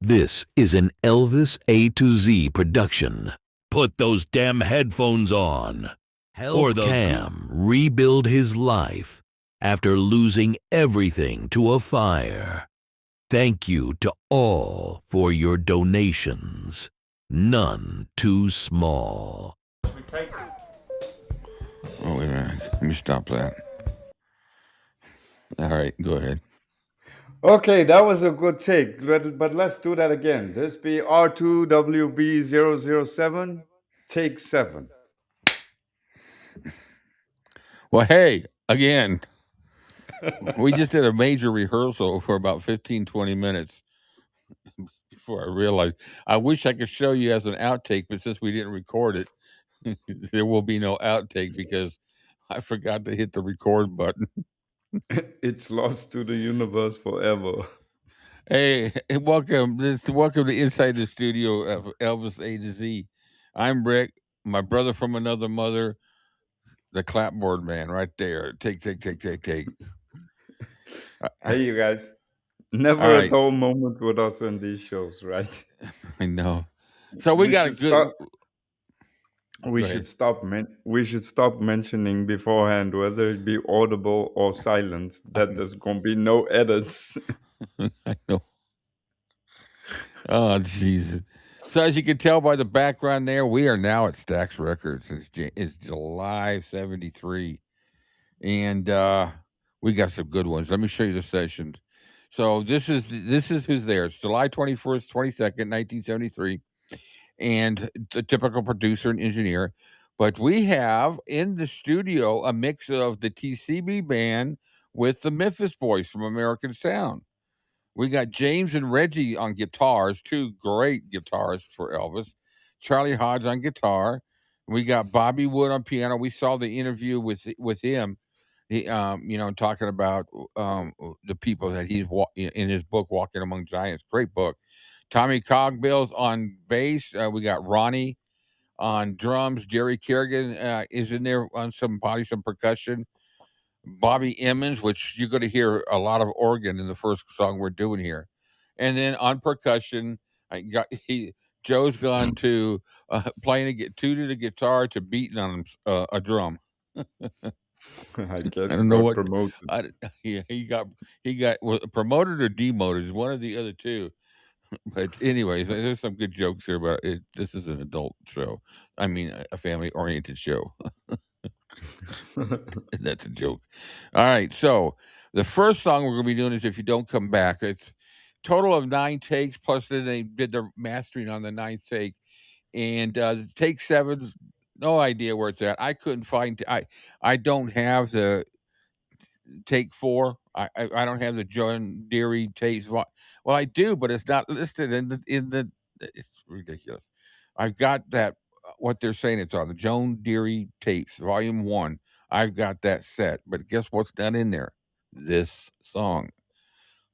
This is an Elvis-A-Z production. Put those damn headphones on. Help Cam rebuild his life after losing everything to a fire. Thank you to all for your donations. None too small. Oh, wait a minute. Let me stop that. All right, go ahead. Okay, that was a good take, but let's do that again. This be R2WB007, take 7. Well, hey, again, we just did a major rehearsal for about 15, 20 minutes before I realized. I wish I could show you as an outtake, but since we didn't record it, there will be no outtake because I forgot to hit the record button. It's lost to the universe forever. Hey, welcome. Welcome to Inside the Studio of Elvis-A-Z. I'm Rick, my brother from another mother, the clapboard man right there. Take. Hey, you guys. Never a dull moment with us in these shows, right? I know. So we got a good... We should stop mentioning beforehand whether it be audible or silent that there's gonna be no edits. I know. Oh, Jesus. So as you can tell by the background there, we are now at Stax Records. It's July 73. And we got some good ones. Let me show you the sessions. So this is who's there. It's July 21st, 22nd, 1973. And the typical producer and engineer. But we have in the studio a mix of the TCB band with the Memphis Boys from American Sound. We got James and Reggie on guitars, two great guitarists for Elvis. Charlie Hodge on guitar. We got Bobby Wood on piano. We saw the interview with him. He, talking about the people that he's in his book, Walking Among Giants. Great book. Tommy Cogbills on bass. We got Ronnie on drums. Jerry Kerrigan is in there on some percussion. Bobby Emmons, which you're going to hear a lot of organ in the first song we're doing here. And then on percussion, Joe's gone to playing tuning a guitar to beating on a drum. I guess I don't know what promoted. He got promoted or demoted, one of the other two. But anyways, there's some good jokes here about it. This is an adult show. I mean, a family-oriented show. That's a joke. All right, so the first song we're going to be doing is "If You Don't Come Back." It's total of 9 takes, plus then they did the mastering on the 9th take. And take 7, no idea where it's at. I couldn't find. I don't have the take 4. I don't have the John Deere tapes. Well, I do, but it's not listed in the. It's ridiculous. I've got that. What they're saying it's on the Joan Deere tapes, Volume 1. I've got that set, but guess what's not in there? This song.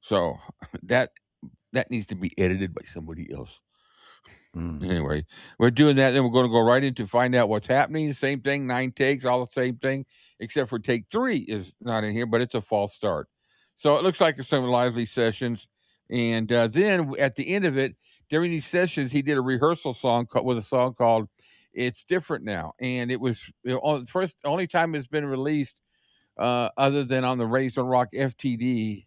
So that needs to be edited by somebody else. Anyway, we're doing that. Then we're going to go right into find out what's happening. Same thing, 9 takes, all the same thing, except for take 3 is not in here, but it's a false start. So it looks like some lively sessions. And then at the end of it, during these sessions, he did a rehearsal song with a song called "It's Different Now," and it was only time it's been released, other than on the Raised on Rock FTD.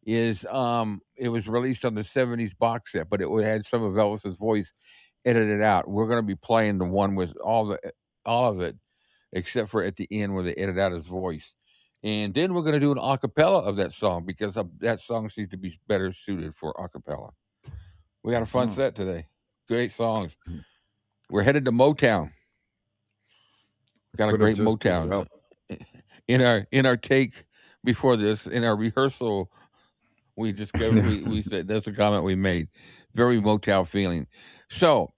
Is it was released on the 70s box set, but it had some of Elvis's voice edited out. We're going to be playing the one with all of it, except for at the end where they edit out his voice. And then we're going to do an acapella of that song because that song seems to be better suited for acapella. We got a fun set today. Great songs. We're headed to Motown. Got a great Motown. Well. In our take before this, in our rehearsal, we discovered we said that's a comment we made. Very Motown feeling. So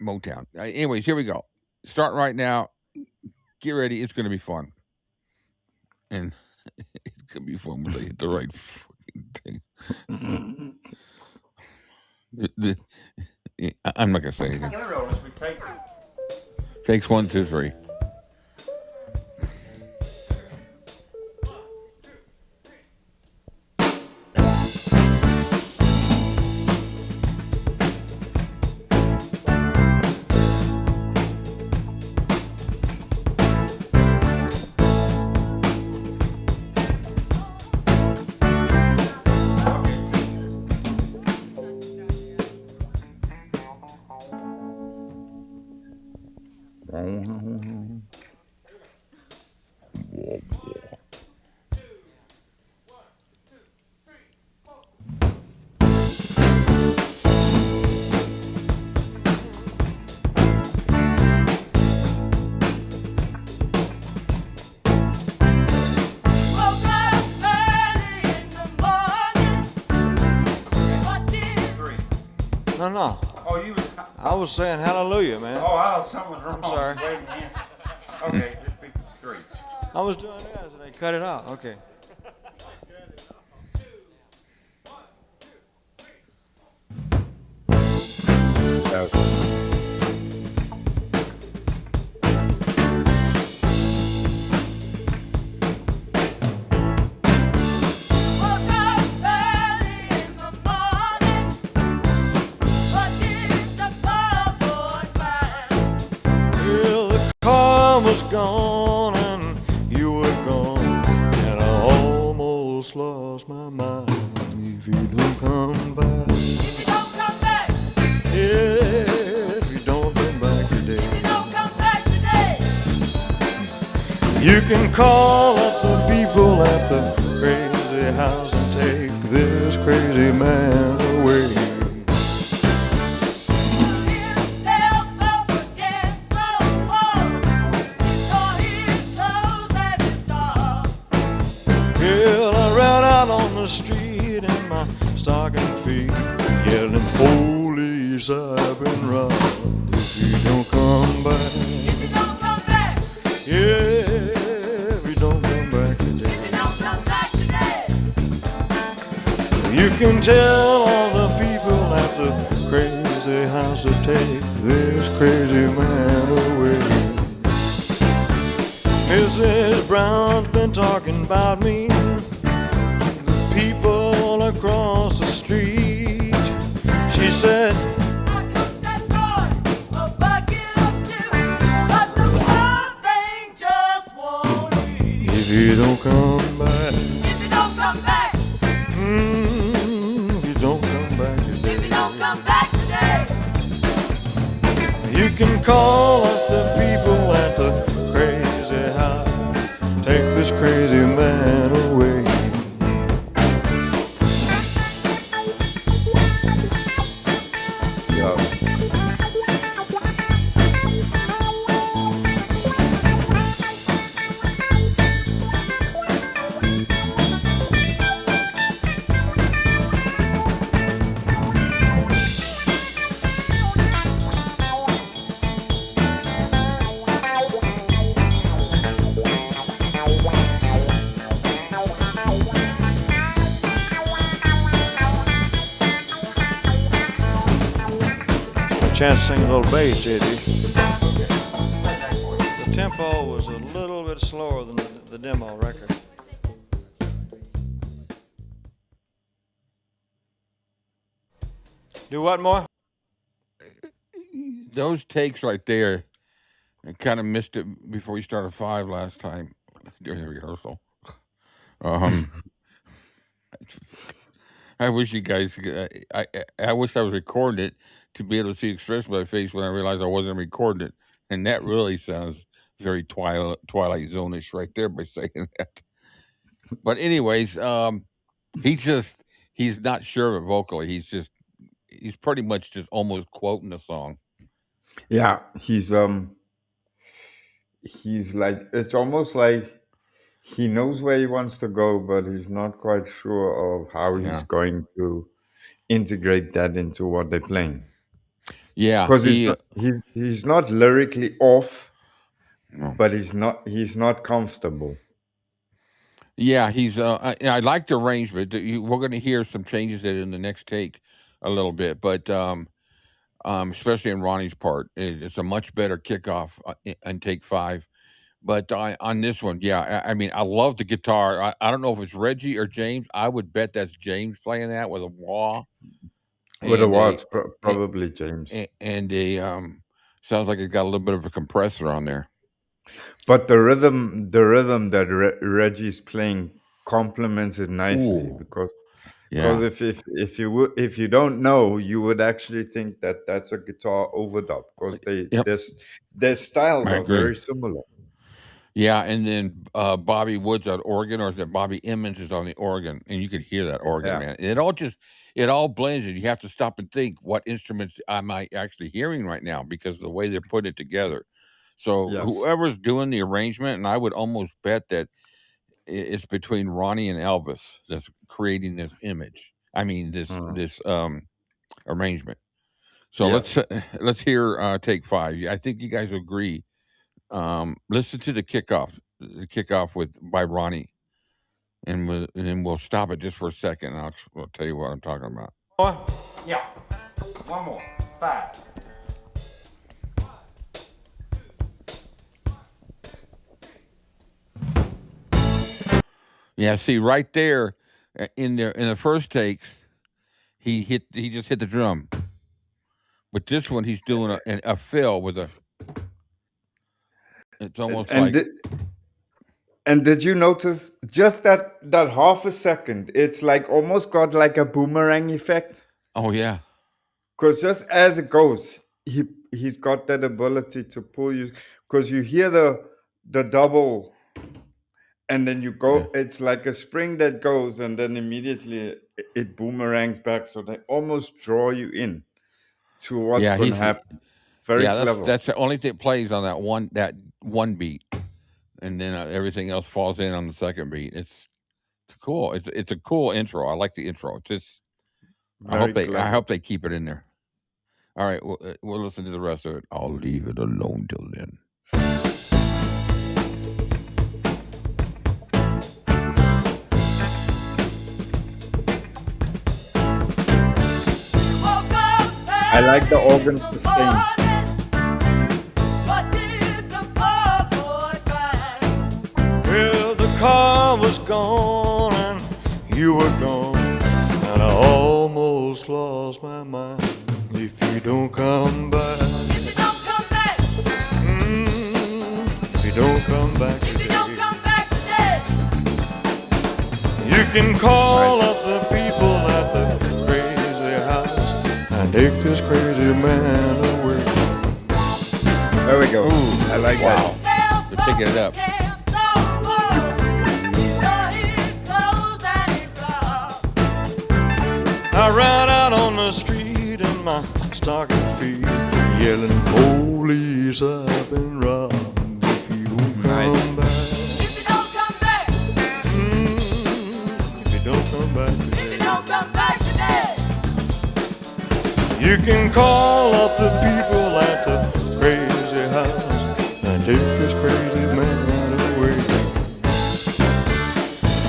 Motown. Anyways, here we go. Starting right now. Get ready. It's going to be fun. And it's going to be fun when they hit the right fucking thing. I'm not going to say anything. Takes 1, 2, 3. No. Oh, I was saying hallelujah, man. Oh, something was wrong. I'm sorry. Wait a minute. Okay, just be 3. I was doing that, so they cut it out. Okay. Well, the car was gone and you were gone, and I almost lost my mind. If you don't come back, If you don't come back, if you don't come back today, if you don't come back today, you can call up the people at the crazy house and take this crazy man away. yourself up against the wall. You saw his clothes and his saw. Well, I ran out on the street in my stocking feet, yelling, police, I've been robbed. If you don't come back, If you don't come back, yeah, if you don't come back if today, you don't come back today, you can tell all the people at the crazy house to take this crazy man away. Mrs. Brown's been talking about me to the people across the street. She said, I cooked that boy a bucket of stew, but the poor thing just won't eat. if you don't come back, If you don't come back, if you don't come back if you today, don't come back today, you can call up the people at the crazy house, take this crazy man away. Yeah. Chance to sing a little bass, JD. The tempo was a little bit slower than the demo record. Do what more? Those takes right there, I kind of missed it before we started 5 last time during the rehearsal. I wish you guys. I wish I was recording it to be able to see the expression on my face when I realized I wasn't recording it, and that really sounds very Twilight Zone-ish right there by saying that. But anyways, he's not sure of it vocally. He's pretty much just almost quoting the song. Yeah, he's like, it's almost like he knows where he wants to go, but he's not quite sure of how he's Yeah. going to integrate that into what they're playing. Yeah, Because he's not lyrically off, No. but he's not comfortable. Yeah, he's. I like the arrangement. We're going to hear some changes in the next take a little bit, but especially in Ronnie's part, it's a much better kickoff in take 5. But on this one, yeah, I mean, I love the guitar. I don't know if it's Reggie or James. I would bet that's James playing that with a wah. With a and wah, it's probably James. And a sounds like it's got a little bit of a compressor on there. But the rhythm that Reggie's playing complements it nicely, Ooh. because Because Yeah, if you don't know, you would actually think that that's a guitar overdub because yep, their styles I are agree. very similar. Yeah, and then Bobby Woods on organ, or is it Bobby Emmons is on the organ, and you could hear that organ, Yeah. man. It all blends, and you have to stop and think what instruments am I actually hearing right now because of the way they're putting it together. So Yes. whoever's doing the arrangement, and I would almost bet that it's between Ronnie and Elvis that's creating this image. I mean this arrangement. So Yes. let's hear take 5. I think you guys agree. Listen to the kickoff with by Ronnie, and then we'll stop it just for a second. And I'll tell you what I'm talking about. Yeah. One more. 5. Yeah, see right there in the first takes, he just hit the drum, but this one he's doing a fill with a. It's almost And like and did you notice just that half a second? It's like almost got like a boomerang effect. oh yeah. Because just as it goes, he's got that ability to pull you. Because you hear the double, and then you go. Yeah. It's like a spring that goes, and then immediately it boomerangs back. So they almost draw you in to what's Yeah, going to happen. Very clever. that's the only thing that plays on that one beat, and then everything else falls in on the second beat. It's cool. It's a cool intro. I like the intro. It's just I Very hope clever. they keep it in there. All right, we'll listen to the rest of it. I'll leave it alone till then. I like the organ sustain. Well, the car was gone and you were gone, and I almost lost my mind. If you don't come back, if you don't come back today, you can call up the people at the crazy house and take this crazy man away. There we go. Ooh, I like wow. They're picking it up. I ran out on the street in my stocking feet, yelling, police, I've been robbed. If you don't come back, if you don't come back, if you don't come back today, you can call up the people at the crazy house and take this crazy man away.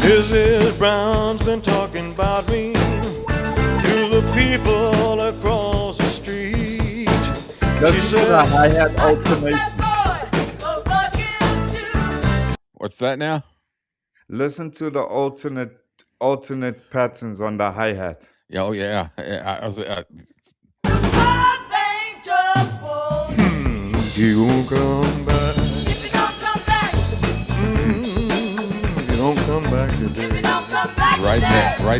Mrs. Brown's been talking about me to the people across the street. She said, the hi-hat alternation. What's that now? Listen to the alternate patterns on the hi-hat. Yeah, oh yeah. if you won't come back, if you don't come back today, Right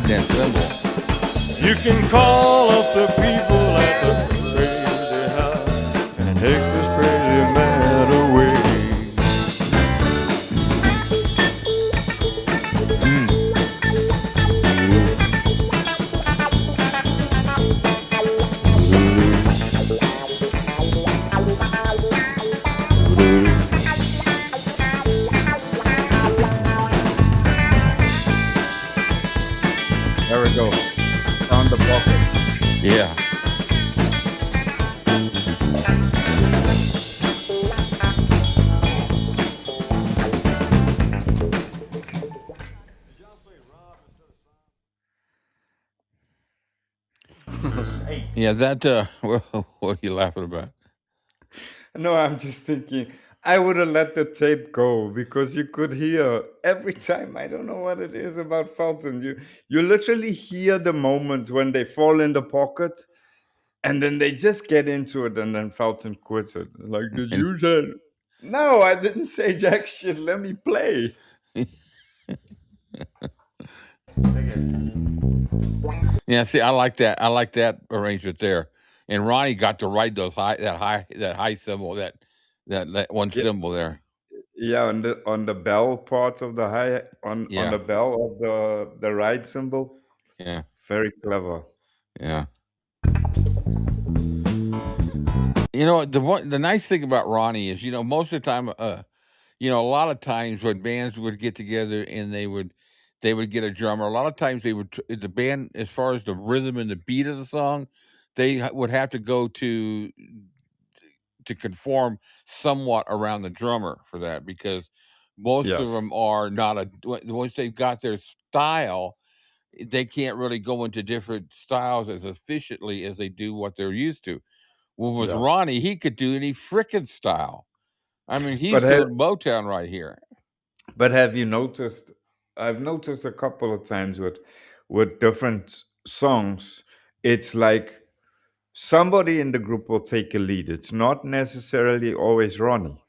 that symbol. you can call up the people at the crazy house and take this crazy man away. There we go. Found the pocket. Yeah. Yeah, that what are you laughing about? No, I'm just thinking I would have let the tape go because you could hear every time. I don't know what it is about Felton. You literally hear the moments when they fall in the pocket and then they just get into it and then Felton quits it. Like, did you say? No, I didn't say jack shit. Let me play. Yeah, see, I like that. I like that arrangement there. And Ronnie got to write that high cymbal, that one Yeah, cymbal there. yeah, on the bell parts of the high on Yeah, the bell of the right cymbal. yeah, Very clever. yeah. The nice thing about Ronnie is, most of the time, a lot of times when bands would get together and they would get a drummer. A lot of times the band, as far as the rhythm and the beat of the song, they would have to go to conform somewhat around the drummer for that, because most of Yes. them are not once they've got their style, they can't really go into different styles as efficiently as they do what they're used to. Well, with Yes. Ronnie, he could do any frickin' style. I mean, But he's have, doing Motown right here. but have you noticed? I've noticed a couple of times with different songs, it's like somebody in the group will take a lead. It's not necessarily always Ronnie.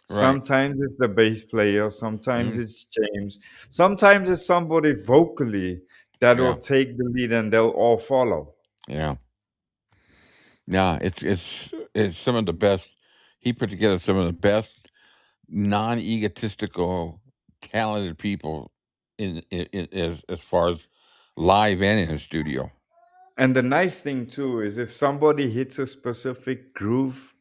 Right. Sometimes it's the bass player, sometimes Mhm. it's James, sometimes it's somebody vocally that will Yeah. take the lead and they'll all follow. Yeah. Yeah. It's some of the best. He put together some of the best non-egotistical, talented people as far as live and in the studio. And the nice thing too is if somebody hits a specific groove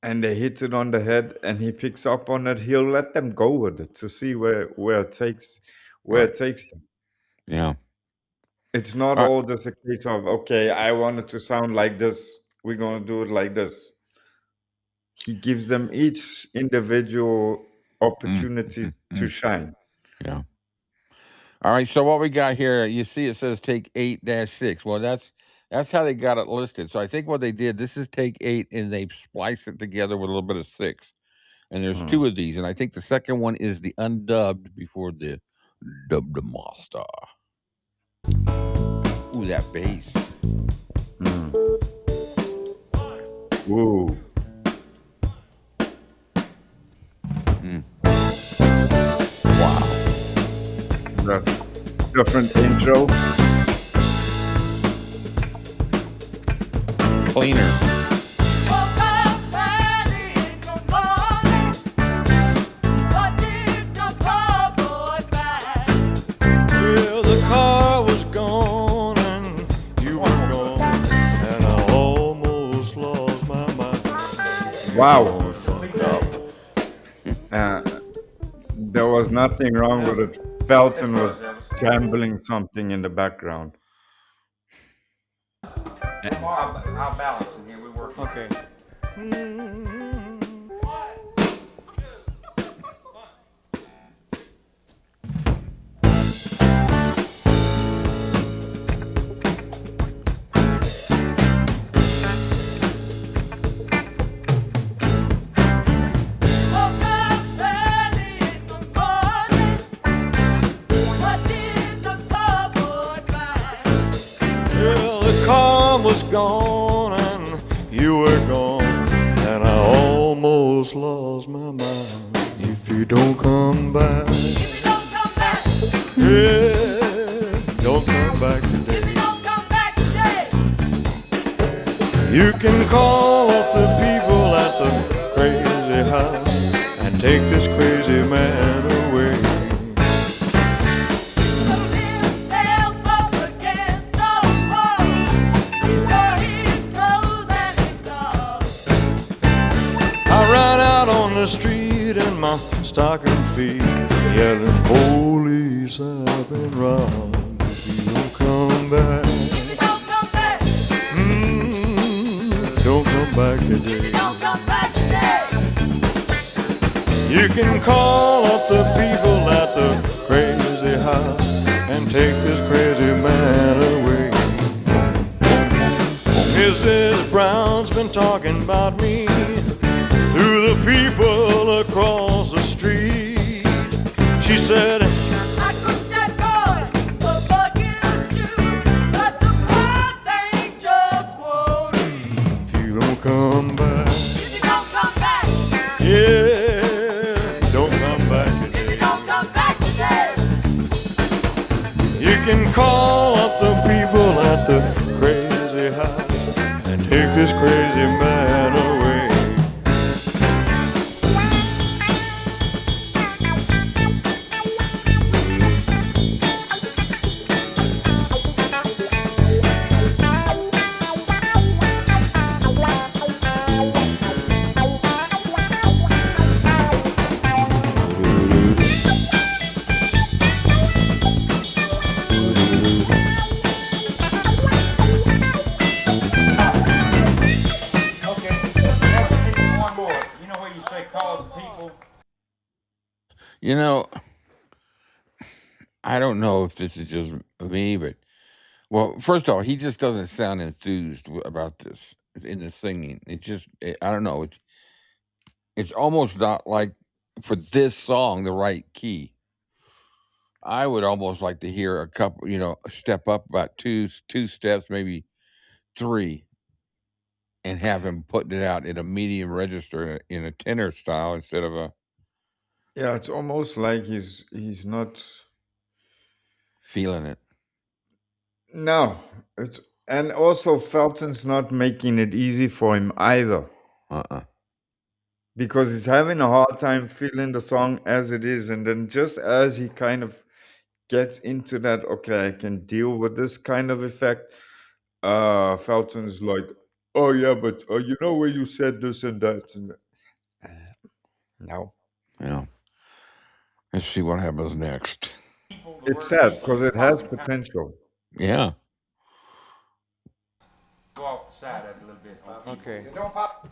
and they hit it on the head and he picks up on it, he'll let them go with it to see where Right. it takes them. Yeah. It's not All right. all just a case of, okay, I want it to sound like this, we're gonna do it like this. He gives them each individual opportunity to Mm. shine. Yeah. All right. So what we got here, you see, it says take 8-6. Well, that's how they got it listed. So I think what they did, this is take 8, and they spliced it together with a little bit of 6. And there's Hmm. 2 of these, and I think the second one is the undubbed before the dubbed master. Ooh, that bass. Hmm. Woo. Wow. That's different intro. Cleaner. Well, the car was gone and you were gone, and I almost lost my mind. Wow. Oh, fucked up. There was nothing wrong with it. Felton was trembling something in the background. I'll balance in here. We work. Okay. Well, the car was gone and you were gone, and I almost lost my mind. If you don't come back, yeah, don't come back today. You can call up the people at the crazy house and take this crazy man away. I ran out on the street in my stocking feet, yelling, police, I've been robbed. If you don't come back, don't come back today. You can call up the people at the crazy house and take this crazy man away. Mrs. Brown's been talking about me to the people across the street. She said, if you don't come back, yeah, if you don't come back today, you can call up the people take this crazy man away. Okay, let's do one more. You know where you say call the people? You know, I don't know if this is just me, but well, first of all, he just doesn't sound enthused about this in the singing. I don't know. It's almost not like for this song the right key. I would almost like to hear a couple, step up about two steps, maybe three, and have him putting it out in a medium register in a tenor style instead of a Yeah, it's almost like he's not. feeling it. No, it's and also Felton's not making it easy for him either, because he's having a hard time feeling the song as it is, and then just as he kind of gets into that, okay, I can deal with this kind of effect, Felton's like, oh yeah, but you know where you said this and that, and no. Yeah. Let's see what happens next. It's sad because it has potential. Yeah. Go off the side of it a little bit. Okay. Don't pop.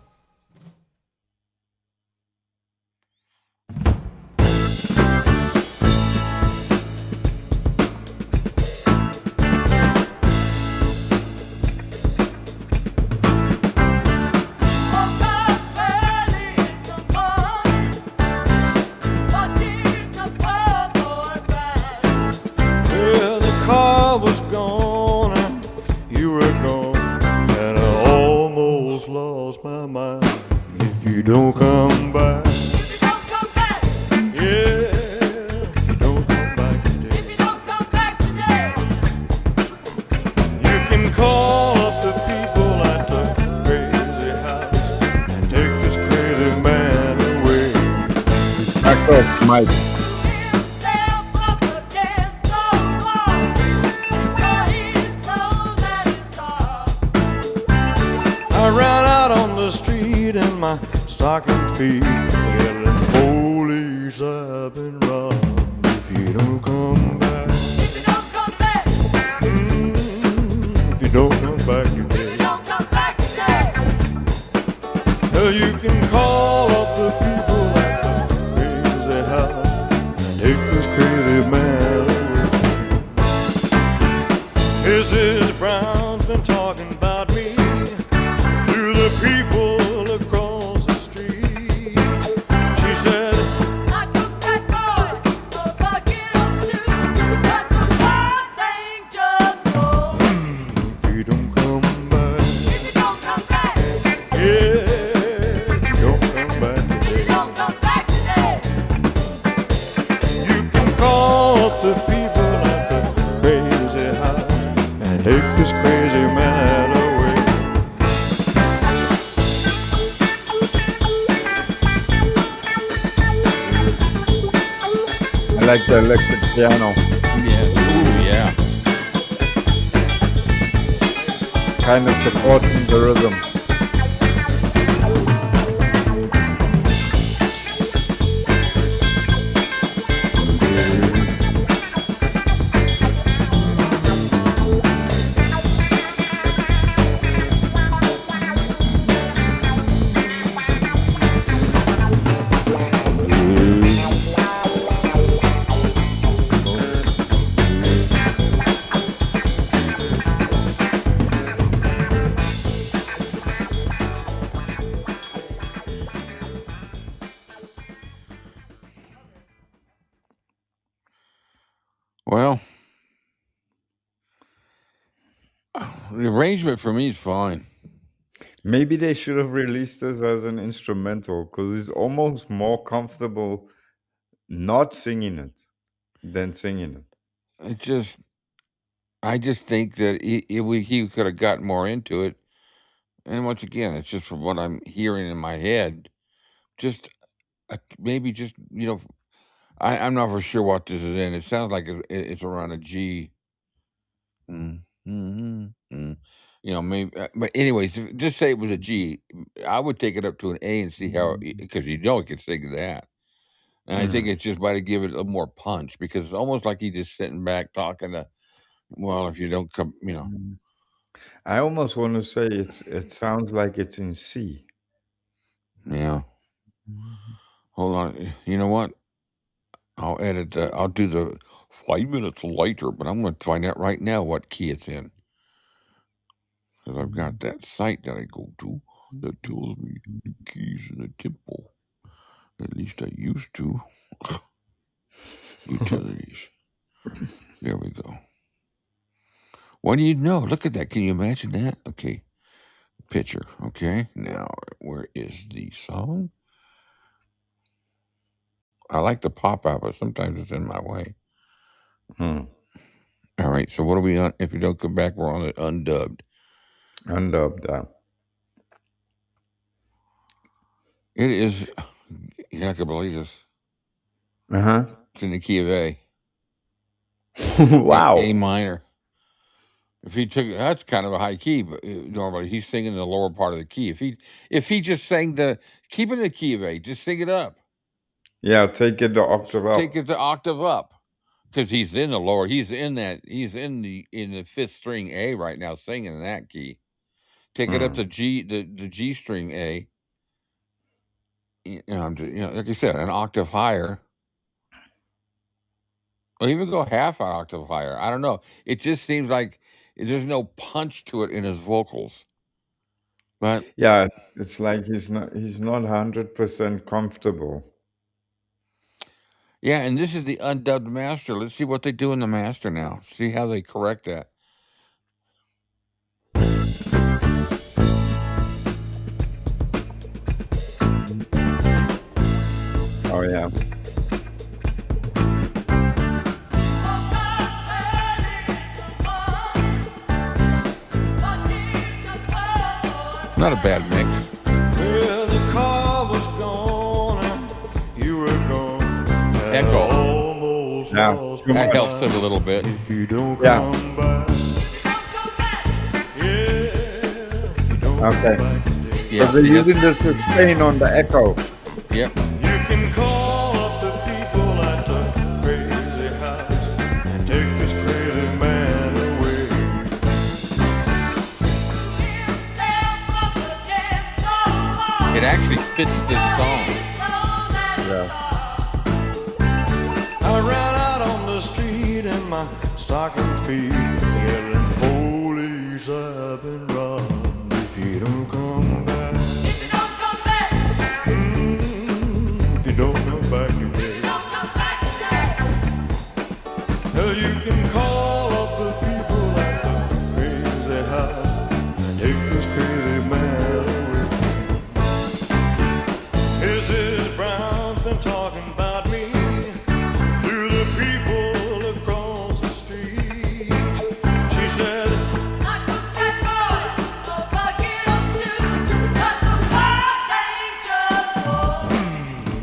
Well, the car was gone and you were gone, and I almost lost my mind. If you don't come back, yeah, if you don't come back today, you can call up the people at the crazy house and take this crazy man away. Back off, Mike. I ran out on the street in my stocking feet, yelling, police, I've been robbed. If you don't come back, if you don't come back today, well, you can call up the people at the crazy house and take this crazy man away. Mrs. Brown's been talking about me to the people across the street. She said, if you don't come back, yeah, if you don't come back today, you can call up the people at the crazy house and take this crazy man away. I like the electric piano, Yeah. Ooh, yeah. kind of supporting the rhythm. Well, the arrangement for me is fine. Maybe they should have released this as an instrumental, because it's almost more comfortable not singing it than singing it. I just think that he could have gotten more into it And once again, it's just from what I'm hearing in my head. Just maybe just I'm not for sure what this is in. It sounds like it's around a G. Maybe. But anyways, just say it was a G. I would take it up to an A and see how, because it can sing that. And I think it's just by to give it a little more punch, because it's almost like he's just sitting back talking to. Well, if you don't come, I almost want to say it sounds like it's in C. Yeah. Hold on. You know what? I'll edit I'll do the 5 minutes later, but I'm going to find out right now what key it's in. Because I've got that site that I go to that tells me the keys in the tempo. At least I used to. Utilities. There we go. What do you know? Look at that. Can you imagine that? Okay. Picture. Okay. Now, where is the song? I like the pop out, but sometimes it's in my way. All right. So what are we on? If you don't come back, we're on it undubbed. Undubbed. It is. You're not gonna believe this. It's in the key of A. Wow. A minor. If he took, that's kind of a high key, but normally he's singing the lower part of the key. If he just sang keep it in the key of A, just sing it up. Yeah, take it the octave up. Take it the octave up, because he's in the lower. He's in the fifth string A right now, singing in that key. Take it up to G, the G string A. Like I said, an octave higher. Or even go half an octave higher. I don't know. It just seems like there's no punch to it in his vocals. But yeah, it's like he's not 100% comfortable. Yeah, and this is the undubbed master. Let's see what they do in the master now. See how they correct that. Oh yeah. Not a bad mix. Well, the car was gone and you were gone. Echo. Almost lost my That helps it mind. a little bit. If you don't Yeah. come back, if you don't Okay. come back today, Yeah, So they're see, using the sustain on the echo. Yep. you can call up the people at the crazy house and take this crazy man away. It actually fits this song. Yeah. I ran out on the street in my stocking feet, yelling, police, I've been robbed. If you don't come back, if you don't come back today, well, you can call up the people at the crazy house and take this crazy man away. Mrs. Brown's been talking about me to the people across the street. She said,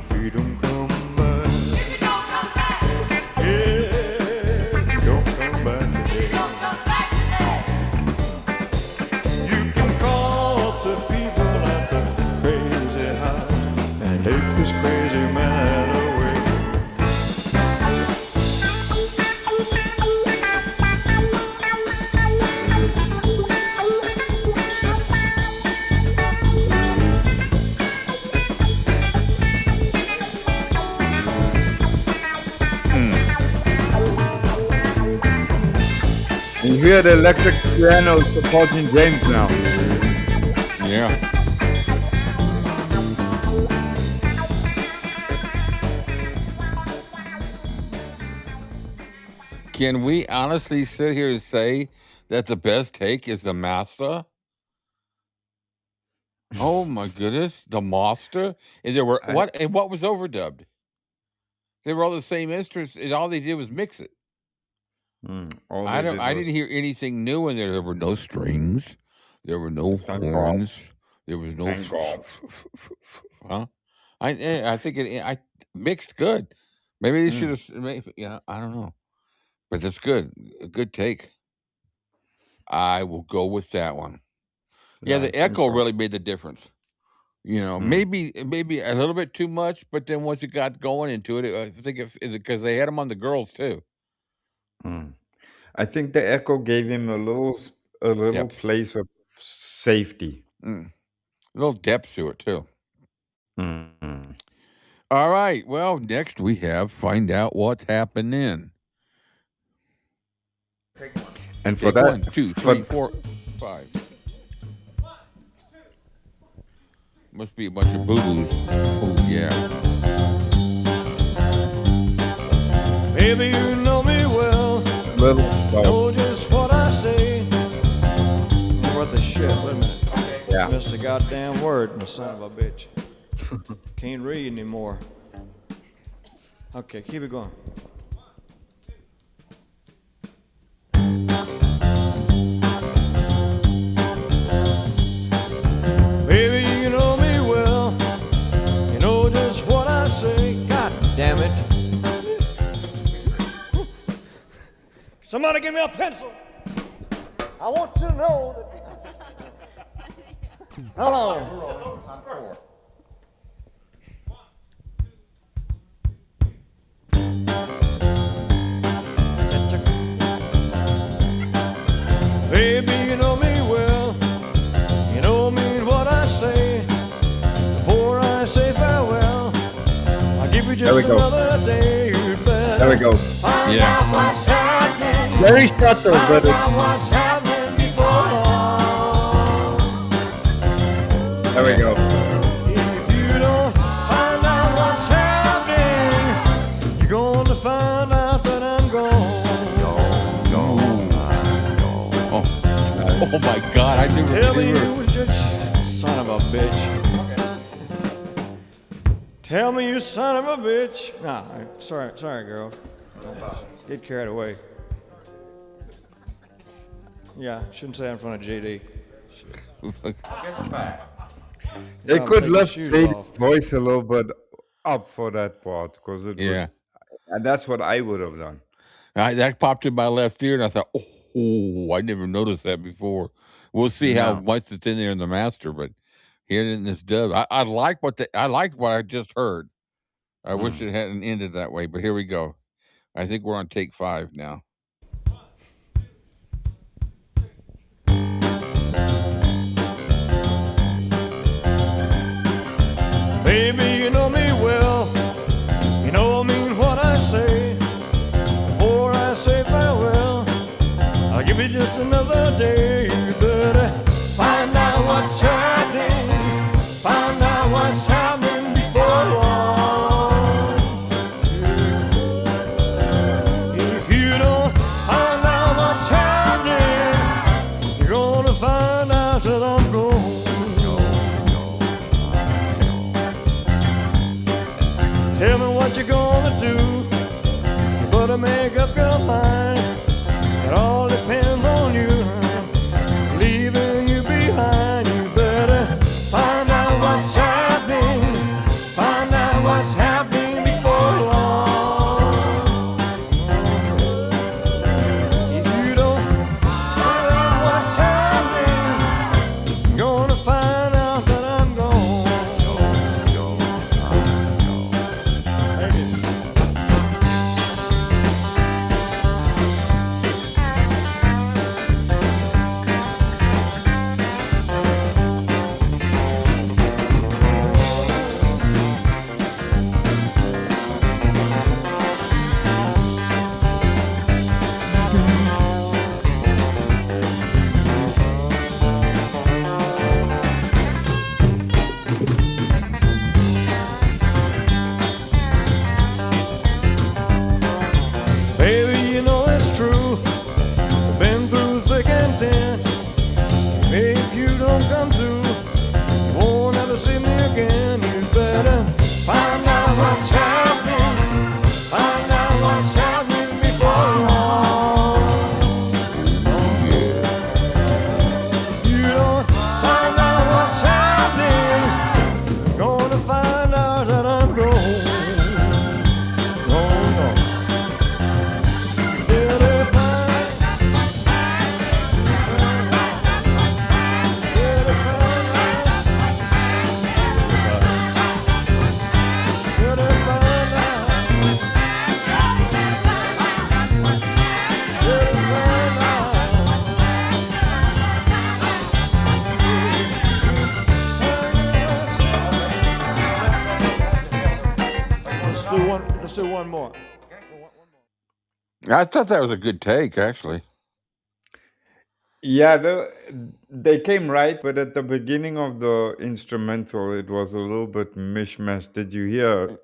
if you don't come back, if you don't come back today, you can call up the people at the crazy house and take this crazy man away. And you hear the electric piano supporting James now. Yeah. Can we honestly sit here and say that the best take is the master? Oh my goodness, the master! And there were what was overdubbed? They were all the same instruments, and all they did was mix it. All I they did I was- didn't hear anything new in there. There were no strings, There were no Thank God. horns. There was no Thank God. huh? I think I mixed good. Maybe they should Mm, have. Yeah, I don't know, but that's good. A good take. I will go with that one. Yeah, yeah, I the think echo so. really made the difference. Mm, Maybe a little bit too much, but then once it got going into it, I think because they had them on the girls too. mm. I think the echo gave him a little Depth, place of safety. a little depth to it too. Mm. All right. Well, next we have find out what's happening. And for Take 1, that, 2, for 3, 4, 5. Must be a bunch of boo-boos. Oh yeah. Baby, you know me well. little slow. Know just what I say. What the shit? Wait a minute. Yeah. Missed a goddamn word, my son of a bitch. Can't read anymore. Okay, keep it going. Baby, you know me well. You know just what I say. God damn it. Somebody give me a pencil. I want to know that. How long? Baby, you know me well. You know me what I say. Before I say farewell, I'll give you just There we go. another day. You better There we go. find Yeah. out what's happening. Very subtle, but Find out what's happening before long. there we go. If you don't find out what's happening, you're going to find out that I'm gone. Oh my God! I Tell me never. you was just son of a bitch. Tell me you son of a bitch. Nah, sorry, girl. Get carried away. Yeah, shouldn't say that in front of JD. They Yeah, could take your lift shoes Dave's off. voice a little bit up for that part, because it Yeah. would, and that's what I would have done. That popped in my left ear, and I thought, oh, I never noticed that before. We'll see how No. much it's in there in the master, but here in this dub, I like I liked what I just heard. I wish it hadn't ended that way, but here we go. I think we're on take 5 now. Baby, you know me well. You know I mean what I say. Before I say farewell, I'll give you just another day. You better find out what's happening. Find out what's happening before long. If you don't find out what's happening, you're gonna find out that I'm gone. Tell me what you're gonna do. You better make up your mind. It all depends on you. one more. I thought that was a good take, actually. Yeah, they came right, but at the beginning of the instrumental, it was a little bit mishmash. Did you hear?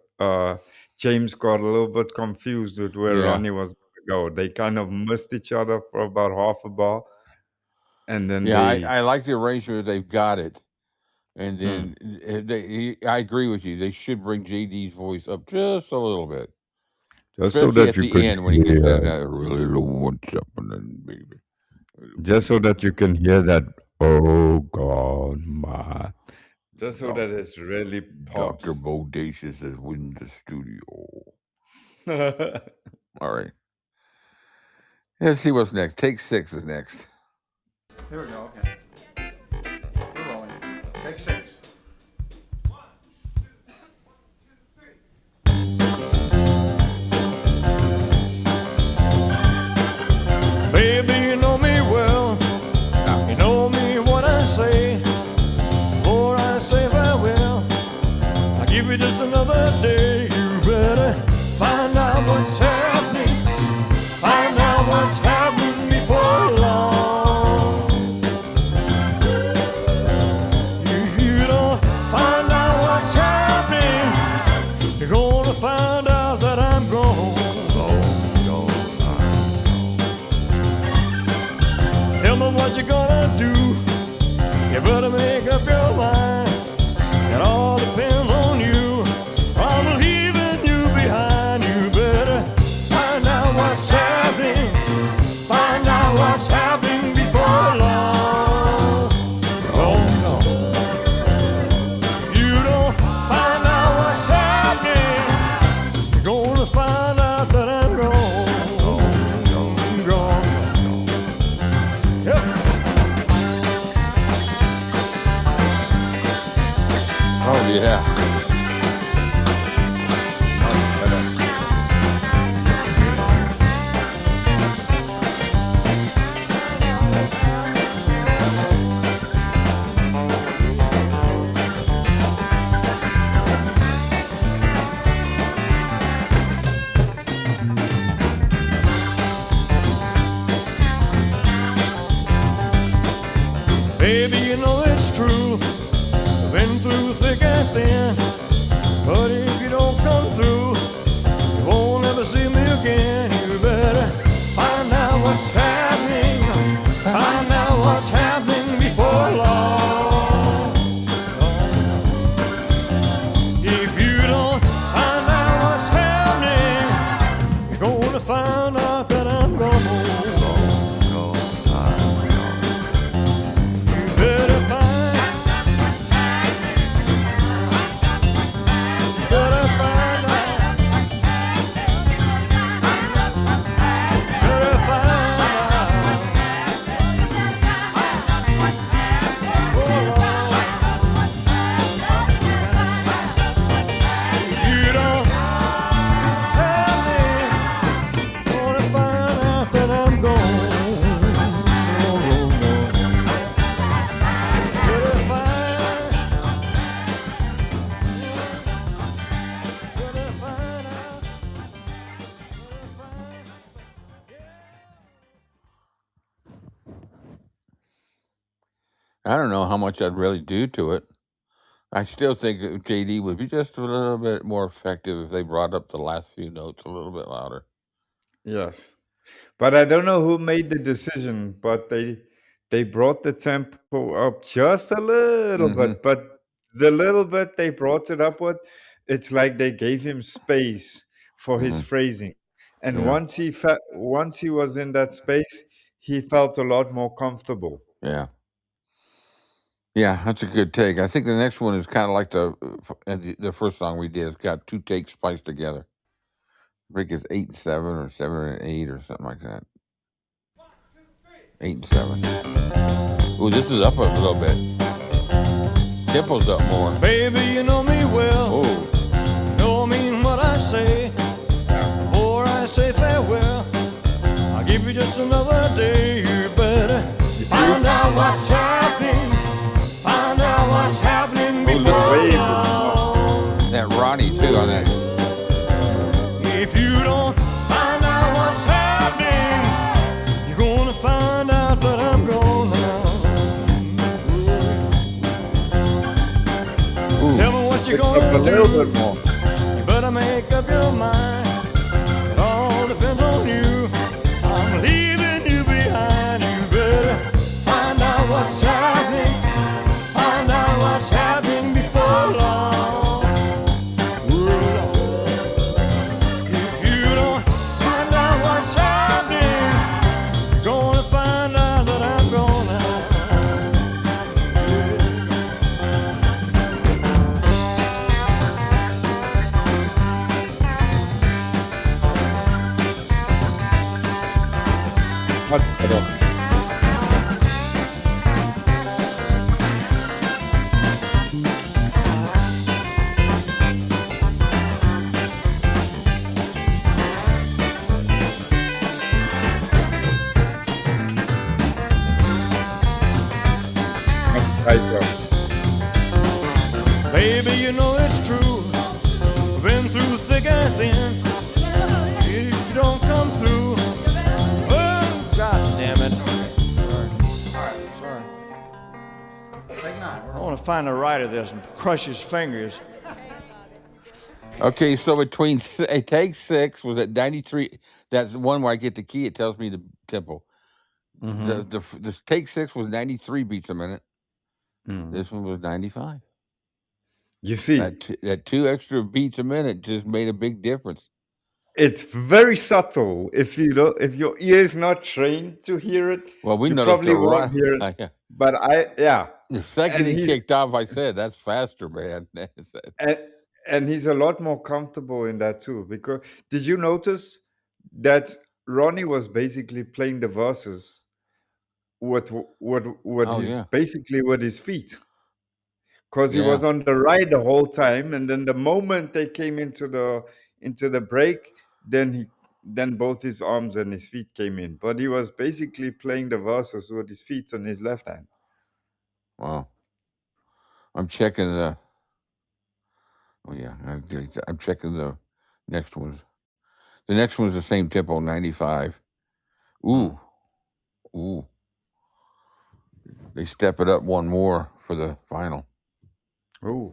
James got a little bit confused with where Yeah. Ronnie was going to go. They kind of missed each other for about half a bar, and then Yeah, they. I like the arrangement. They've got it, and then I agree with you. They should bring JD's voice up just a little bit, Just so especially that at you the could end when he gets hear, that really low what's happening, baby. just so that you can hear that. Oh God, my! Just so that it's really pops. Dr. Bodacious is in the studio. All right. Let's see what's next. Take 6 is next. Here we go, okay. We're rolling. Take 6. Baby, you know me well. You know me what I say. Before I say farewell, I'll give you just another day. You better find out what's happening. Find out what's happening before long. If you don't find out what's happening, you're gonna find out that I'm gone. Tell me what you're gonna do. You better make up your mind. It all depends on you. I'm leaving you behind. You better find out what's happening. Find out what's happening before long. Oh no. You don't find out what's happening, you're gonna find out that I'm gone. Gone. Yep. Oh, yeah. Baby, you know it's true. I've been through thick and thin. But if you don't come through, you won't ever see me again. You better find out what's happening. Find out what's happening before long. If you don't find out what's happening, you're gonna find out that I'm gone. I don't know how much I'd really do to it. I still think that JD would be just a little bit more effective if they brought up the last few notes a little bit louder. Yes. But I don't know who made the decision, but they brought the tempo up just a little bit. But the little bit they brought it up with, it's like they gave him space for his phrasing. And Yeah. once he was in that space, he felt a lot more comfortable. Yeah. Yeah, that's a good take. I think the next one is kind of like the first song we did. It's got 2 takes spliced together. I think it's 8 and 7 or 7 and 8 or something like that. 8 and 7. Ooh, this is up a little bit. Tempo's up more. Baby, you know me well. Oh, No, I mean what I say. Before I say farewell, I'll give you just another day. You better find out what's happening. Find out what's happening before wave. long. that Ronnie too on that. If Tell me what you're Pick up a gonna little do. bit more. You better make up your mind. It all depends on you. I'm leaving you behind. You better find out what's happening. Find out what's happening before long. If you don't find out what's happening, you're gonna find out that I'm gonna. Much better. Much tighter. Baby, you know it's true. Been through thick and thin. If you don't come through, oh, God damn it. Sorry. Take 9. I want to find the right of this and crush his fingers. Okay, so between take 6 was at 93. That's one where I get the key. It tells me the tempo. The take 6 was 93 beats a minute. This one was 95. You see, That 2 extra beats a minute just made a big difference. it's very subtle. If your ear is not trained to hear it, Well, we you noticed probably won't hear it. yeah. But The second And he he's- kicked off, I said, "That's faster, man." and he's a lot more comfortable in that too. Because did you notice that Ronnie was basically playing the verses with Oh, his yeah. basically with his feet, because he Yeah. was on the right the whole time, and then the moment they came into the break, then both his arms and his feet came in. But he was basically playing the verses with his feet on his left hand. Wow. I'm checking the. Oh yeah, I'm checking the next ones. The next one's the same tempo, 95. Ooh. They step it up one more for the final. Oh,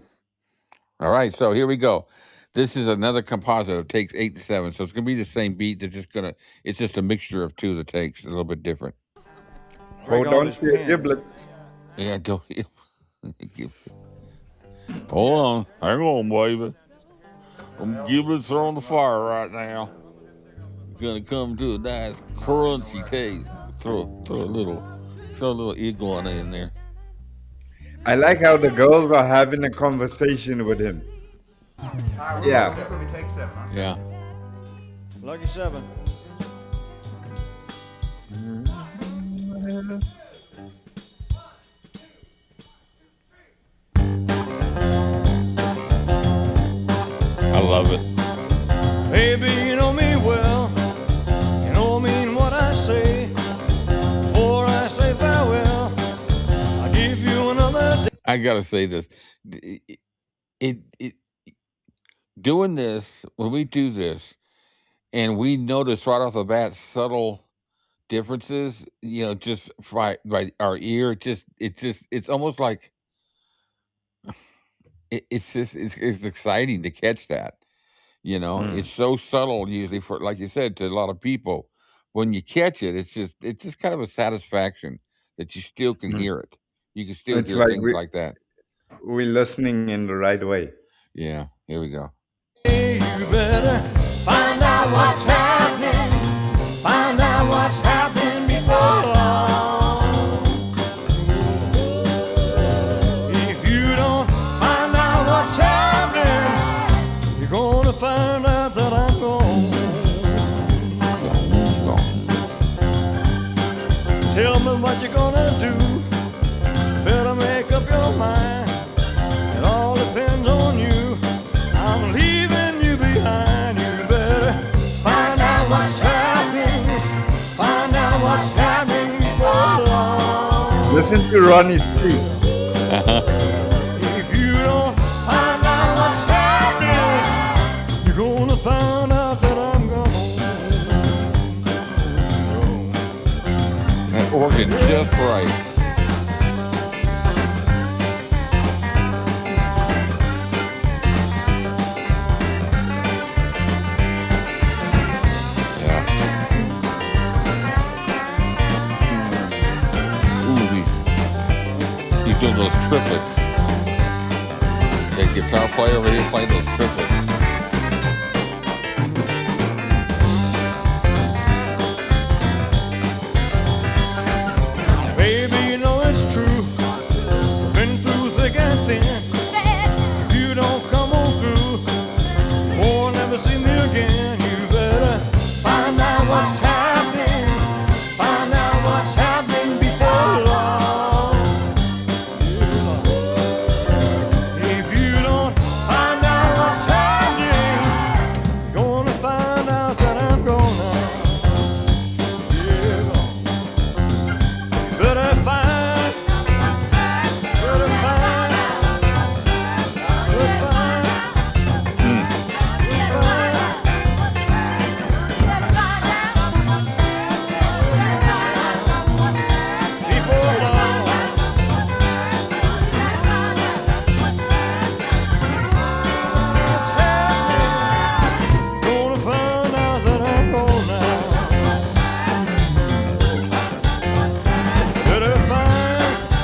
All right, so here we go. This is another composite. It takes 8 to 7, so it's gonna be the same beat. It's just a mixture of two of the takes, a little bit different. hold all on his to your pins. giblets. Yeah, don't. Hold on, hang on, baby. Giblets are on the fire right now. It's gonna come to a nice crunchy taste. Throw a little iguana in there. I like how the girls are having a conversation with him. Yeah. This will be take 7. Huh? Yeah. Lucky 7. I love it. Baby, you know me well. You know I mean what I say. Before I say farewell, I'll give you another day. I gotta say this. It doing this, when we do this, and we notice right off the bat subtle differences, just by our ear, it's almost like it's exciting to catch that. It's so subtle usually for, like you said, to a lot of people. When you catch it, it's just kind of a satisfaction that you still can hear it. You can still It's hear like things like that. we're listening in the right way. Yeah, here we go. You better find out what's happening. Find out what's happening before long. If you don't find out what's happening, you're gonna find out that I'm gone. Tell me what you're gonna do. Better make up your mind. It all depends on you. I'm leaving you behind. You better find out what's happening. Find out what's happening before long. Listen to Ronnie's feet. If you don't find out what's happening, you're gonna find out that I'm gone. That organ just right. triplets. The guitar player over here playing those triplets. Baby, you know it's true. Been through thick and thin. If you don't come on through, won't never see me again. You better find out what's happening. Find out what's happening before long. If you don't find out what's happening, you're gonna find out that I'm gonna. Yeah. Better find, better find, better find, before long. What's happening? Gonna find out that I'm gonna. Better find,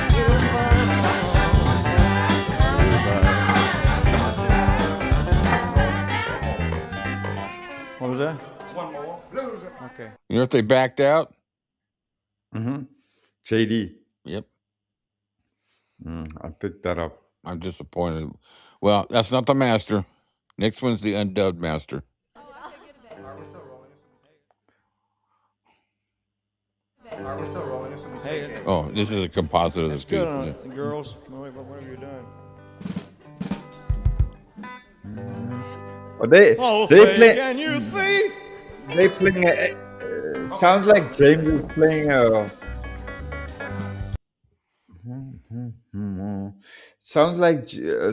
better find, What was that? One more. Okay. You know if they backed out? Mm-hmm. JD. Yep. I picked that up. I'm disappointed. Well, that's not the master. Next one's the undubbed master. Are we still rolling this? Let me Hey, take it. Oh, this is a composite of the It's good, two. girls. Whatever you're doing. Oh, they Oh, play. can you see? They playing a. Sounds like James is playing a. Sounds like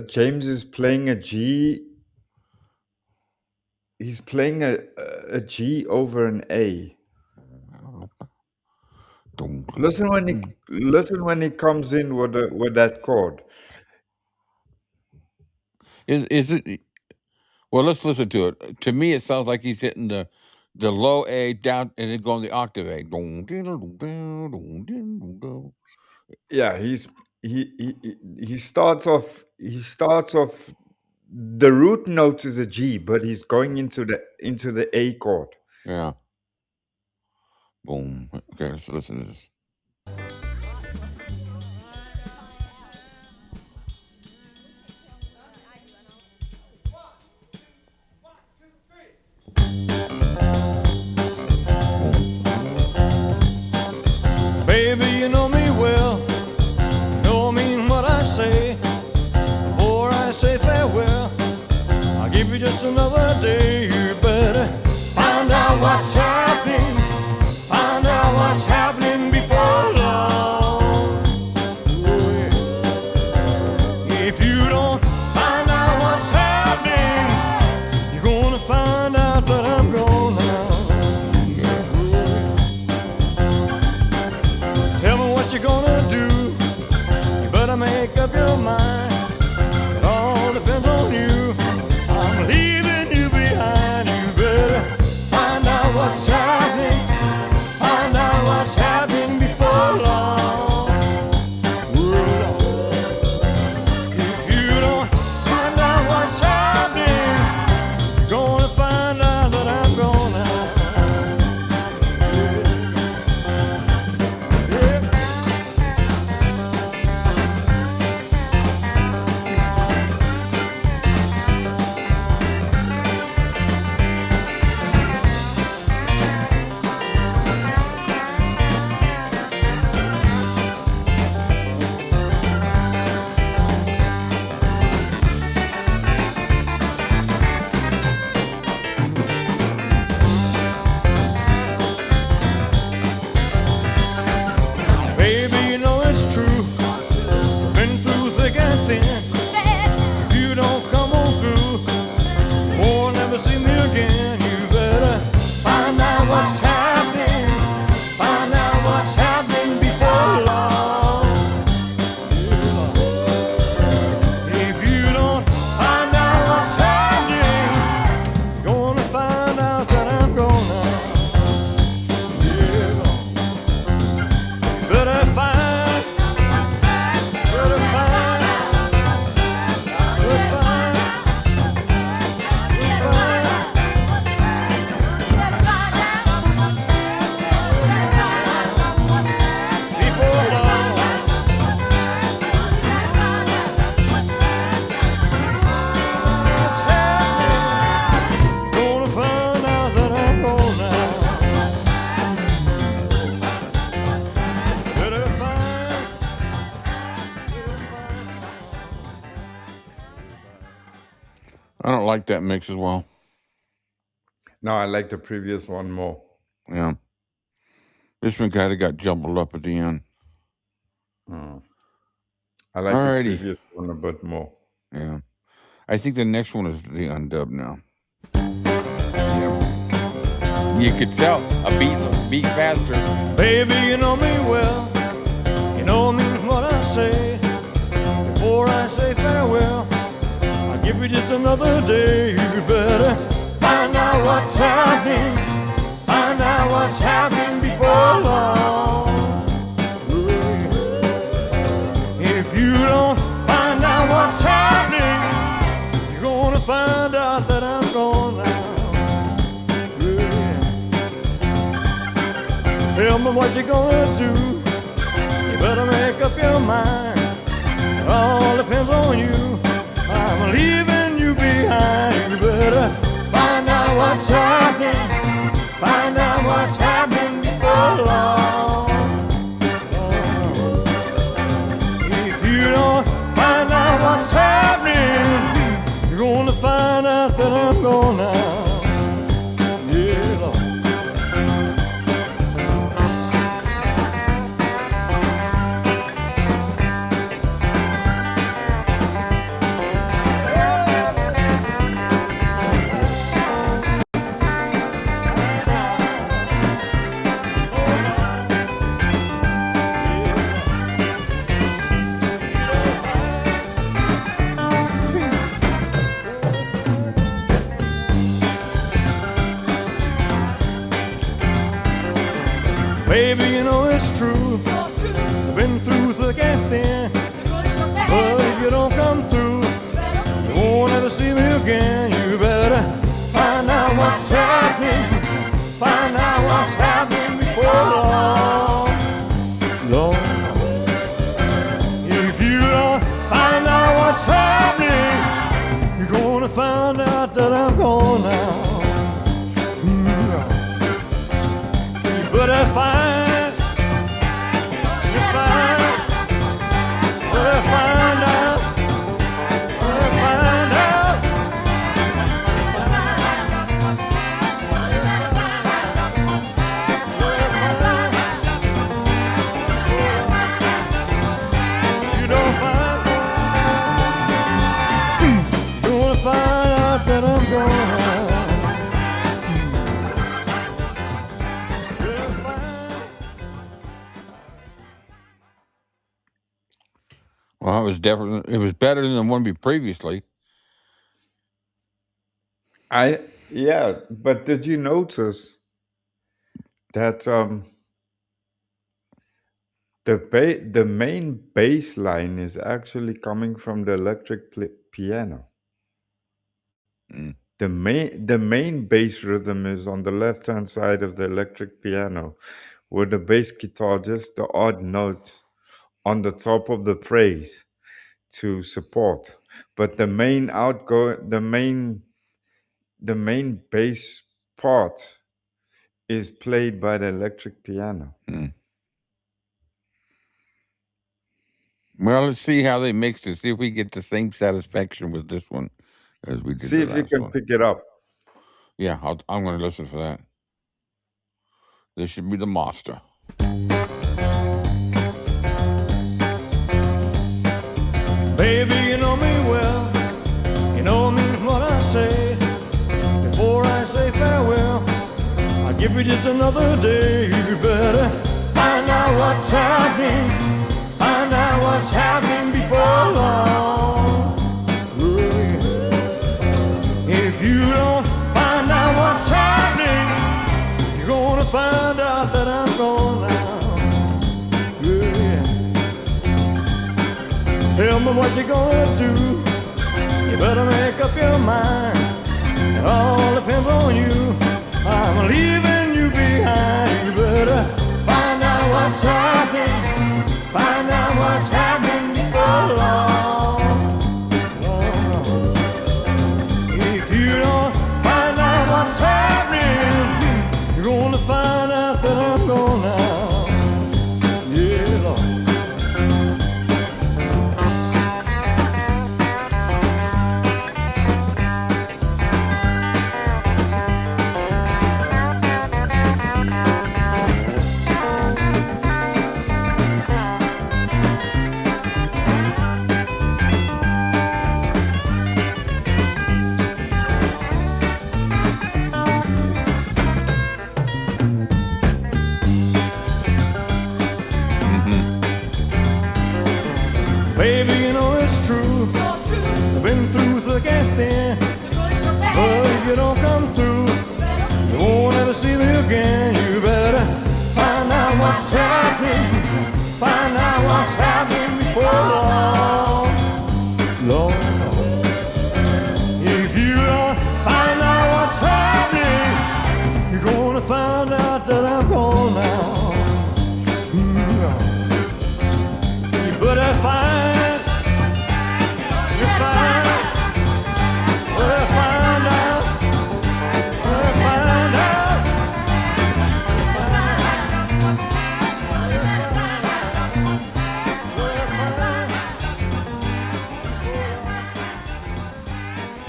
James is playing a G. He's playing a G over an A. Listen when he comes in with that chord. Is it? Well, let's listen to it. To me, it sounds like he's hitting the low A down and then going the octave A. Yeah, he starts off. The root note is a G, but he's going into the A chord. Yeah. Boom. Okay, let's listen to this. Baby, you know me well. Know I mean what I say. Before I say farewell, I'll give you just another day. You better find out what's happening. Find out what's happening before long. Oh, yeah. If you don't find out what's happening, you're gonna find out that I'm gonna. Tell me what you're gonna do. You better make up your mind. It all depends on you. I'm leaving you behind. You better find out what's happening. Find out what's happening before long. If you don't find out what's happening, you're gonna find out that I'm gonna. Yeah. I don't like that mix as well. No, I like the previous one more. Yeah. This one kind of got jumbled up at the end. I like Alrighty. the previous one a bit more. Yeah. I think the next one is the undub now. Yeah. You could tell a beat faster. Baby, you know me well. You know I mean what I say. Before I say farewell, I'll give you just another day. You better find out what's happening. Find out what's happening before long. If you don't find out what's happening, you're gonna find out that I'm gone now. Tell me what you're gonna do. You better make up your mind. It all depends on you. I'm leaving you behind. You better find out what's happening. Find out what's happening before long. If you don't find out what's happening, you're gonna find out that I'm gone now. Yeah, Lord. Baby, you know it's true. I've been through thick and thin. But if you don't come through, you won't ever see me again. You better find out what's happening. Find out what's happening before long. Lord, if you don't find out what's happening, you're gonna find out that I'm gone now. But I find, but I find out, but I find out. You don't find, you're gonna find out that I'm gone. Well, it was definitely, it was better than the one previously. Yeah, but did you notice that the main bass line is actually coming from the electric piano? Mm. The main bass rhythm is on the left hand side of the electric piano, with the bass guitar just the odd note on the top of the phrase to support. But the main bass part is played by the electric piano. Mm. Well, let's see how they mixed it. See if we get the same satisfaction with this one as we did See the if you last can one. pick it up. Yeah, I'm going to listen for that. This should be the master. Baby, you know me well. You know I mean what I say. Before I say farewell, I'll give you just another day. You better find out what's happening. Find out what's happening before long. If you don't find out what's happening, you're gonna find out that I'm gone now. Yeah. Tell me what you're gonna do. You better make up your mind. It all depends on you. I'm leaving you behind. You better find out what's happening. Find out what's happening before long. If you don't find out what's happening, you're gonna find out that I'm gone now. Yeah, Lord. you know it's true. I've been through thick and thin, but if you don't come through, you won't ever see me again. You better find out what's happening. Find out what's happening before long, Lord. If you don't find out what's happening, you're gonna find out that I'm gone now. You better find, you find, better find out, better find out.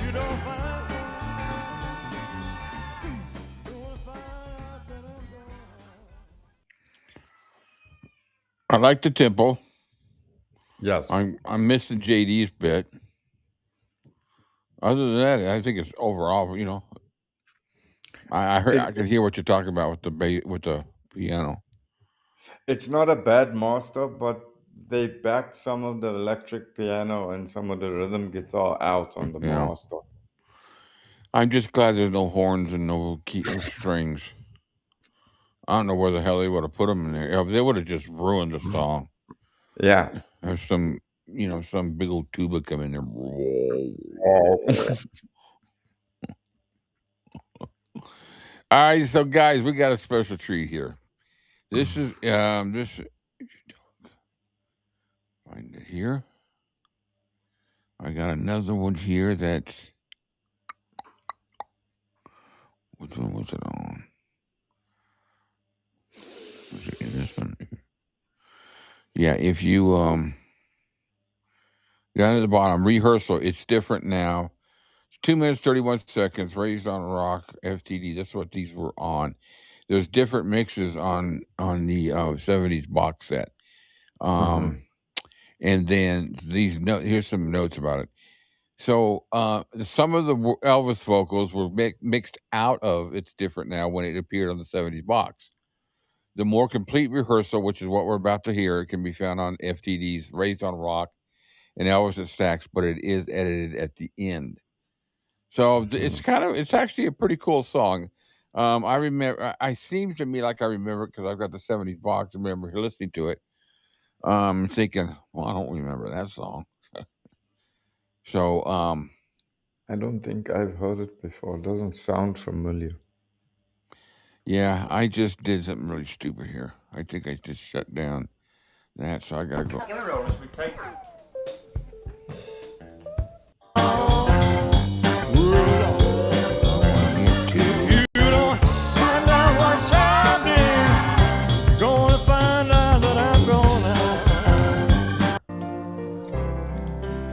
You don't find, you'll find out that I'm gone. I like the tempo. Yes. I'm missing JD's bit. Other than that, I think it's overall, you know. I heard, I could hear what you're talking about with the piano. It's not a bad master, but they backed some of the electric piano and some of the rhythm guitar out on the Yeah. master. I'm just glad there's no horns and no strings. I don't know where the hell they would have put them in there. They would have just ruined the song. Yeah. There's some, you know, some big old tuba come in there. All right, so guys, we got a special treat here. This is this. Find it here. I got another one here that's. Which one was it on? Was it in this one? Yeah, if you down at the bottom, rehearsal, it's different now. It's 2 minutes, 31 seconds, Raised on Rock, FTD. That's what these were on. There's different mixes on the 70s box set. And then these here's some notes about it. So some of the Elvis vocals were mixed out of It's Different Now when it appeared on the 70s box. The more complete rehearsal, which is what we're about to hear, it can be found on FTD's Raised on Rock and Elvis at Stax, but it is edited at the end. So it's actually a pretty cool song. I remember, I seems to me like I remember it because I've got the 70s box. I remember listening to it, thinking, well, I don't remember that song. So, I don't think I've heard it before. It doesn't sound familiar. yeah, I just did something really stupid here. I think I just shut down that, so I gotta go. You don't find out what's happening, you're gonna find out that I'm gone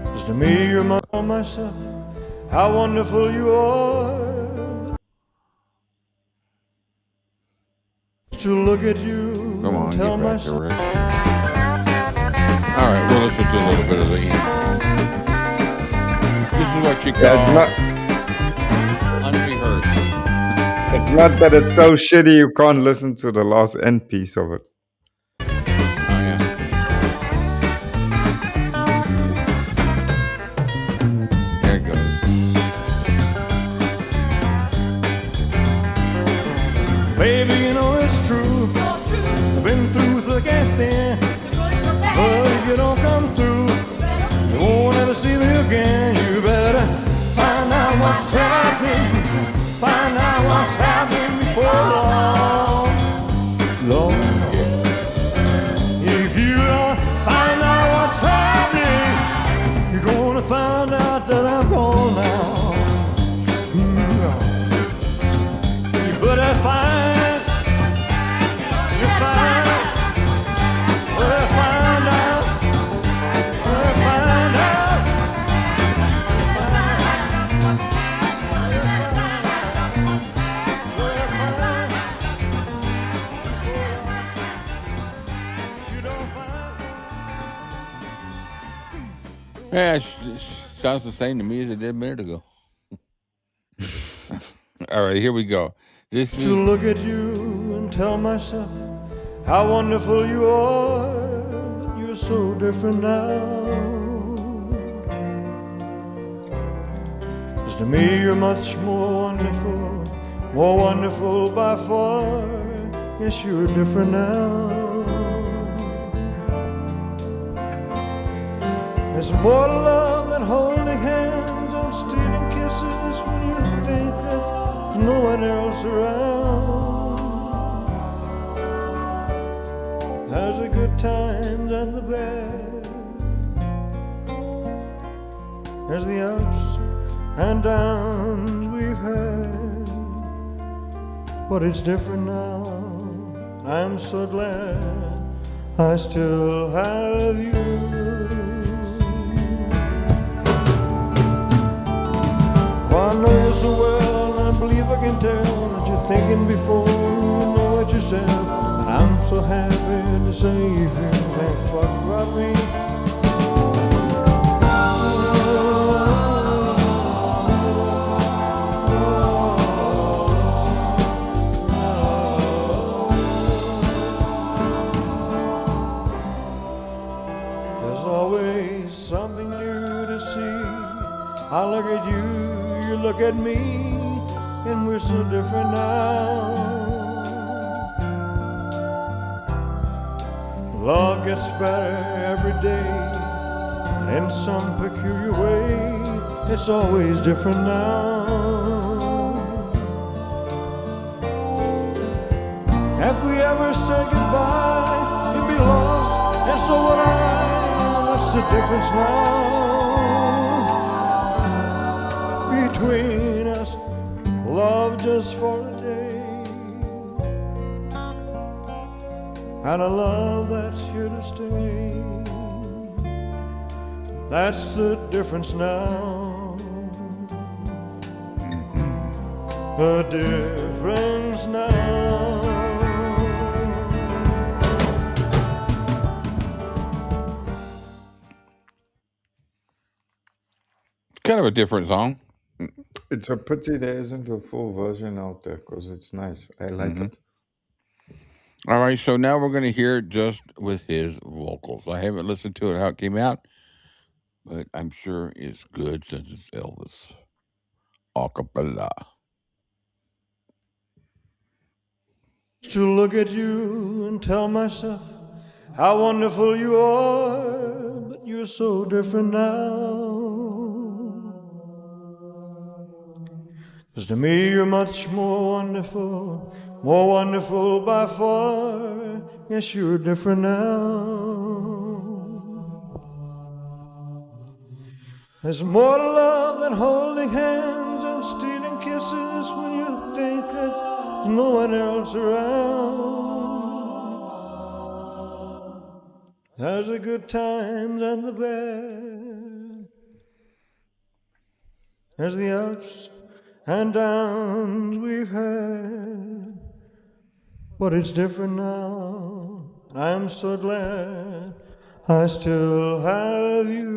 now. Just to me, you're myself, how wonderful you are. To look at you, Come on, tell get back myself. to Rick. All right, we'll listen to a little bit of the end. This is what you call unrehearsed. It's not that it's so shitty you can't listen to the last end piece of it. Oh, yeah. There it goes. Baby, you know it's true. I've been through thick and thin, but if you don't come through, you won't ever see me again. You better find out what's happening. Find out what's happening before long, Lord. If you don't find out what's happening, you're gonna find out that I'm gone now. You better find. Yeah, it sounds the same to me as it did a minute ago. All right, here we go. This is To look at you and tell myself how wonderful you are, but you're so different now. 'Cause to me you're much more wonderful by far. Yes, you're different now. There's more to love than holding hands and stealing kisses when you think that there's no one else around. There's the good times and the bad. There's the ups and downs we've had. But it's different now. I'm so glad I still have you. I know you so well, and I believe I can tell that you're thinking before you know it yourself. And I'm so happy to say you feel like fuck about me. There's always something new to see. I look at you, you look at me, and we're so different now. Love gets better every day, and in some peculiar way, it's always different now. If we ever said goodbye, you'd be lost, and so would I. What's the difference now? Between us, love just for a day, and a love that's here to stay. That's the difference now. The difference now. Kind of a different song. It's a pity there isn't a full version out there because it's nice. I like it. All right, so now we're going to hear it just with his vocals. I haven't listened to it how it came out, but I'm sure it's good since it's Elvis. Acapella. To look at you and tell myself how wonderful you are, but you're so different now. 'Cause to me you're much more wonderful by far. Yes, you're different now. There's more to love than holding hands and stealing kisses when you think that there's no one else around. There's the good times and the bad. There's the ups and downs we've had. But it's different now. I'm so glad I still have you.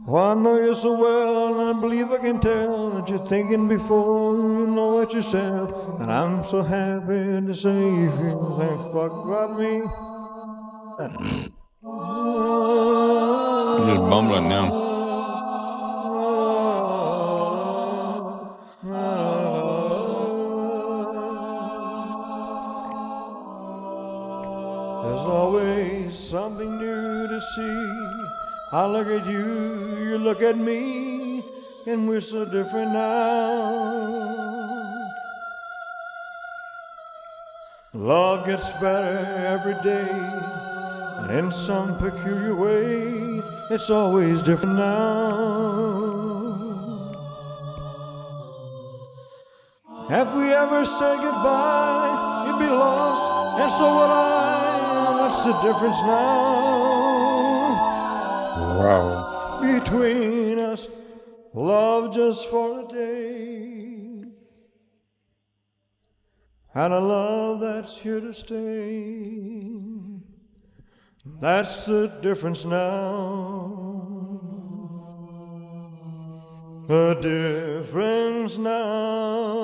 Oh, I know you so well, and I believe I can tell that you're thinking before you know it yourself. And I'm so happy to say you feel like fuck about me. I'm just mumbling now. There's always something new to see. I look at you, you look at me, and we're so different now. Love gets better every day, and in some peculiar way, it's always different now. If we ever said goodbye, you'd be lost, and so would I. What's the difference now? Wow. Between us, love just for a day, and a love that's here to stay. That's the difference now. The difference now.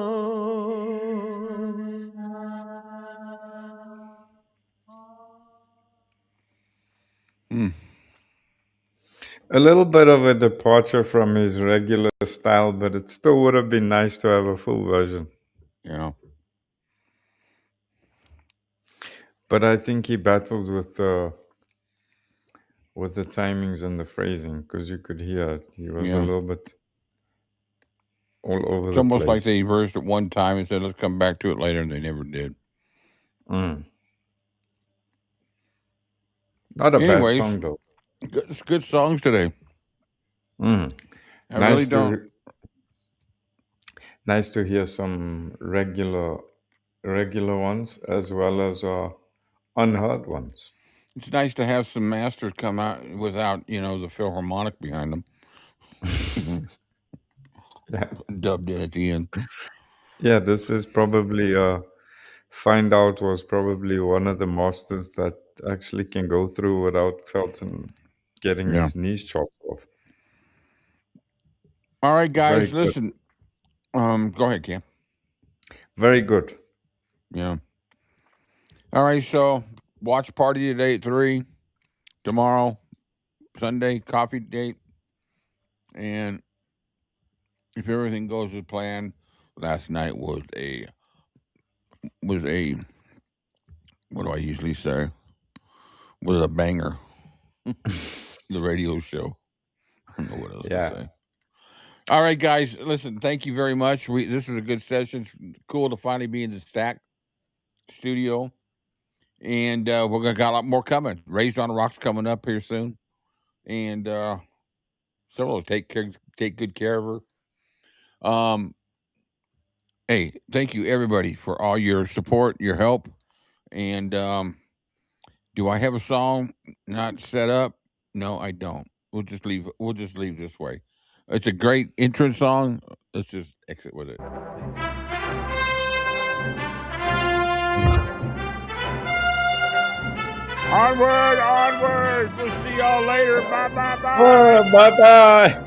A little bit of a departure from his regular style, but it still would have been nice to have a full version. Yeah. But I think he battled with the timings and the phrasing, because you could hear it. He was a Yeah. little bit all over It's the almost like place. they versed it one time and said, let's come back to it later, and they never did. Mm. Not a Anyways, bad song, though. It's good songs today. Mm. I really Nice don't. to nice to hear some regular ones as well as unheard ones. It's nice to have some masters come out without, the Philharmonic behind them. Yeah. Dubbed in at the end. Yeah, this is probably Find Out was probably one of the masters that actually can go through without Felton getting Yeah. his knees chopped off. All right, guys, Very good. listen. Go ahead, Cam. Very good. Yeah. All right, so watch party today at 3. Tomorrow, Sunday, coffee date. And if everything goes as planned, last night was a what do I usually say? Was a banger. The radio show. I don't know what else Yeah. to say. All right, guys, listen, thank you very much. This was a good session. It's cool to finally be in the Stack studio. And we're going to got a lot more coming. Raised on the Rocks coming up here soon. And several take good care of her. Hey, thank you everybody for all your support, your help. And do I have a song not set up? No, I don't. We'll just leave this way. It's a great entrance song. Let's just exit with it. Onward, onward. We'll see y'all later. Bye, bye, bye. Bye bye.